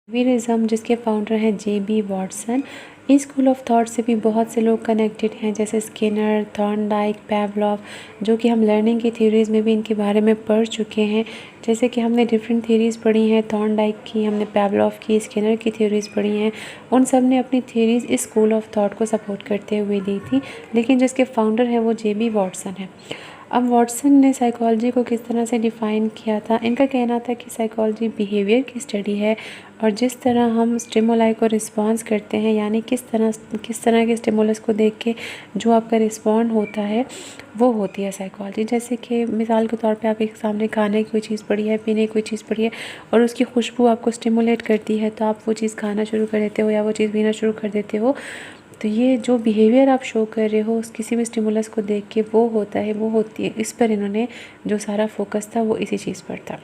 Behaviourism जिसके founder हैं JB. Watson. इस स्कूल ऑफ थॉट से भी बहुत से लोग कनेक्टेड हैं, जैसे स्किनर, थॉर्नडाइक, पैवलॉव, जो कि हम लर्निंग की थ्योरीज़ में भी इनके बारे में पढ़ चुके हैं। जैसे कि हमने डिफरेंट थ्योरीज़ पढ़ी हैं, थॉर्नडाइक की, हमने पैवलॉव की, स्किनर की थ्योरीज़ पढ़ी हैं। उन सब ने अपनी थ्योरीज़ इस स्कूल ऑफ थॉट को सपोर्ट करते हुए दी थी, लेकिन जिसके फाउंडर हैं वो जे.बी. वॉटसन है। अब वॉटसन ने साइकोलॉजी को किस तरह से डिफ़ाइन किया था, इनका कहना था कि साइकोलॉजी बिहेवियर की स्टडी है, और जिस तरह हम स्टिमुलाई को रिस्पॉन्स करते हैं, यानी किस तरह के स्टिमुलस को देख के जो आपका रिस्पॉन्ड होता है, वो होती है साइकोलॉजी। जैसे कि मिसाल के तौर पे आपके सामने खाने की कोई चीज़ पड़ी है, पीने की कोई चीज़ पड़ी है, और उसकी खुशबू आपको स्टिमुलेट करती है, तो आप वो चीज़ खाना शुरू कर देते हो या वो चीज़ पीना शुरू कर देते हो। तो ये जो बिहेवियर आप शो कर रहे हो उस किसी भी स्टिमुलस को देख के, वो होता है, वो होती है। इस पर इन्होंने जो सारा फोकस था वो इसी चीज़ पर था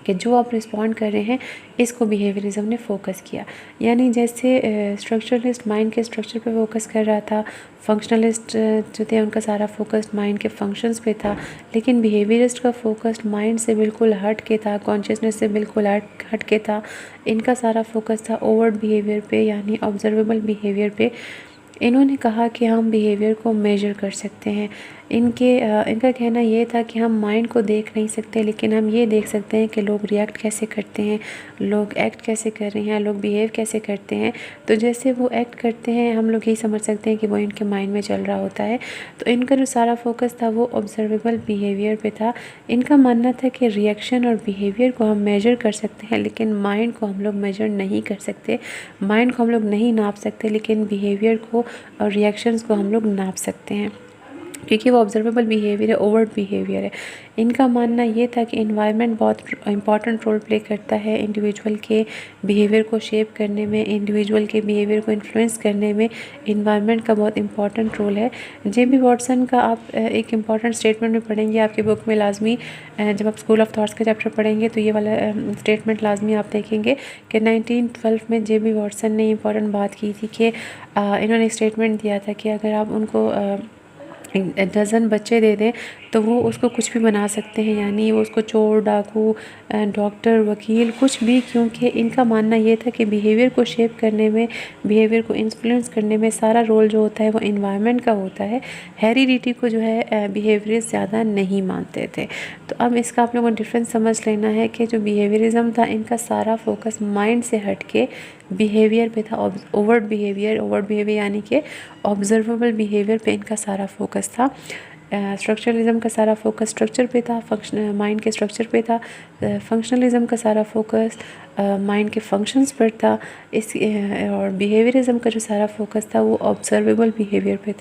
कि जो आप रिस्पॉन्ड कर रहे हैं, इसको बिहेवियरिज्म ने फोकस किया। यानी जैसे स्ट्रक्चरलिस्ट माइंड के स्ट्रक्चर पे फोकस कर रहा था, फंक्शनलिस्ट जो थे उनका सारा फोकस माइंड के फंक्शंस पे था, लेकिन बिहेवियरिस्ट का फोकस माइंड से बिल्कुल हट के था, कॉन्शियसनेस से बिल्कुल हट के था। इनका सारा फोकस था ओवर्ट बिहेवियर पे, यानी ऑब्जर्वेबल बिहेवियर पे। इन्होंने कहा कि हम बिहेवियर को मेजर कर सकते हैं। इनका कहना ये था कि हम माइंड को देख नहीं सकते, लेकिन हम ये देख सकते हैं कि लोग रिएक्ट कैसे करते हैं, लोग एक्ट कैसे कर रहे हैं, लोग बिहेव कैसे करते हैं। तो जैसे वो एक्ट करते हैं, हम लोग यही समझ सकते हैं कि वो इनके माइंड में चल रहा होता है। तो इनका जो सारा फोकस था वो ऑब्जर्वेबल बिहेवियर पे था। इनका मानना था कि रिएक्शन और बिहेवियर को हम मेजर कर सकते हैं, लेकिन माइंड को हम लोग मेजर नहीं कर सकते। माइंड को हम लोग नहीं नाप सकते, लेकिन बिहेवियर को और रिएक्शंस को हम लोग नाप सकते हैं, क्योंकि वो ऑब्जर्वेबल बिहेवियर है, ओवर्ट बिहेवियर है। इनका मानना ये था कि इन्वायरमेंट बहुत इंपॉर्टेंट रोल प्ले करता है इंडिविजुअल के बिहेवियर को शेप करने में, इंडिविजुअल के बिहेवियर को इन्फ्लुएंस करने में इन्वायरमेंट का बहुत इंपॉर्टेंट रोल है। जे.बी. वॉटसन का आप एक इम्पॉर्टेंट स्टेटमेंट में पढ़ेंगे आपकी बुक में लाजमी, जब आप स्कूल ऑफ थॉट्स का चैप्टर पढ़ेंगे तो ये वाला स्टेटमेंट लाजमी आप देखेंगे कि 1912 में जे.बी. वॉटसन ने इंपॉर्टेंट बात की थी कि इन्होंने एक स्टेटमेंट दिया था कि अगर आप उनको डज़न बच्चे दे दें तो वो उसको कुछ भी बना सकते हैं, यानी वो उसको चोर, डाकू, डॉक्टर, वकील, कुछ भी, क्योंकि इनका मानना ये था कि बिहेवियर को शेप करने में, बिहेवियर को इन्फ्लुएंस करने में सारा रोल जो होता है वो इन्वायरमेंट का होता है। हेरिडिटी को जो है बिहेवियरिस्ट ज़्यादा नहीं मानते थे। तो अब इसका आप लोगों को डिफरेंस समझ लेना है कि जो बिहेवियरिज्म था, इनका सारा फोकस माइंड से हट के बिहेवियर पे था, ओवर्ट बिहेवियर यानी कि ऑब्जर्वेबल बिहेवियर पे इनका सारा फोकस था। स्ट्रक्चरलिज्म का सारा फोकस स्ट्रक्चर पे था, माइंड के स्ट्रक्चर पे था। फंक्शनलिज्म का सारा फोकस माइंड के फंक्शंस पर था। और बिहेवियरिज्म का जो सारा फोकस था वो ऑब्जर्वेबल बिहेवियर पे था।